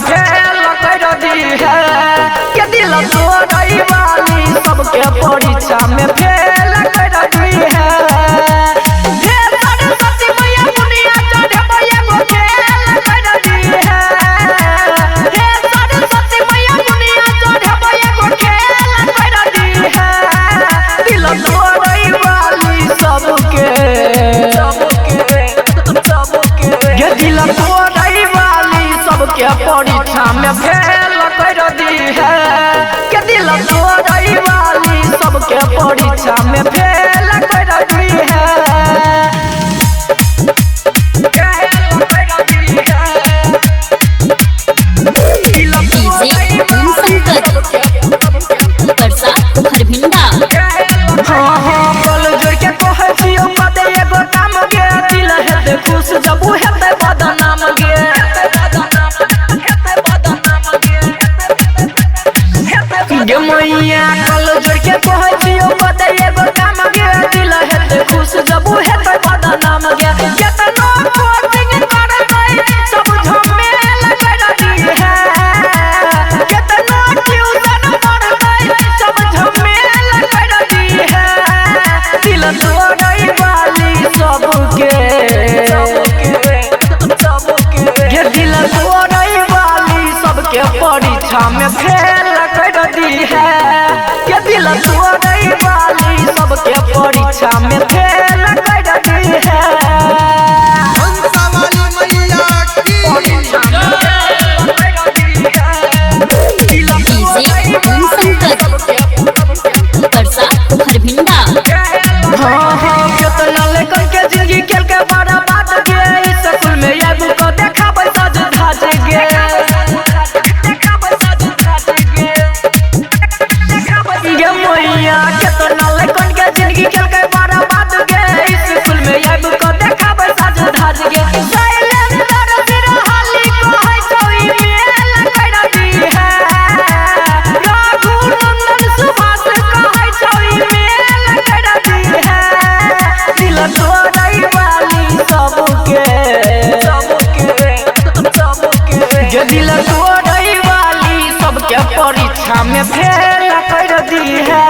Fail कर दी है के दिल तोड़ई वाली सबके परीक्षा में फेल कर दी है। हे सरस्वती मैया दुनिया चढ़े एगो खेल कर दी है। हे सरस्वती मैया दुनिया चढ़े एगो खेल कर दी है। दिल तोड़ई वाली सबके ये दिल तोड़ई वाली सबके परीक्षा में फेल कर दी है के दिल तोड़ई वाली सबके परीक्षा में फेल कर दी है। हाँ हाँ बोल जोड़ के कहे छियो कदे एगो काम गे दिल हेते खुश जब हेते बदनाम गे। गे मैया कल जोड़ के कहे छियो कदे एगो काम गे दिल हेते खुश जब हेते बदनाम गे। केतना कोचिंग कर गई सब झमेल कर दी है। केतना ट्यूशन पढ़ गई सब झमेल कर दी है। दिल तोड़ई वाली सबके ये दिल तोड़ई वाली सबके परीक्षा में फेल कर दी है ये दिल तोड़ई वाली सबके परीक्षा में फेल कर दी है। हाँ हाँ कितना लेकर के जिंदगी खेल के बड़ा बात गे स्कूल में एगो को देखा सज धज गे। गे मैया कितना लेकर के जिंदगी खेल के बड़ा बात गे स्कूल में एगो को देखा सज धज गे। साइलेंसर सिरहाली को है कोई मेल कर दी है। रघुनंदन सुभाष को है कोई मेल कर दी है। दिल तोड़ई वाली सबके ये दिल तोड़ई वाली सबके परीक्षा में फेल कर दी है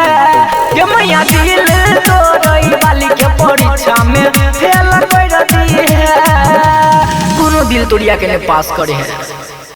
ये मैया दिल तोड़ई वाली के परीक्षा में फेल कर दी है। कोनो दिल तोड़िया के ने पास करे है।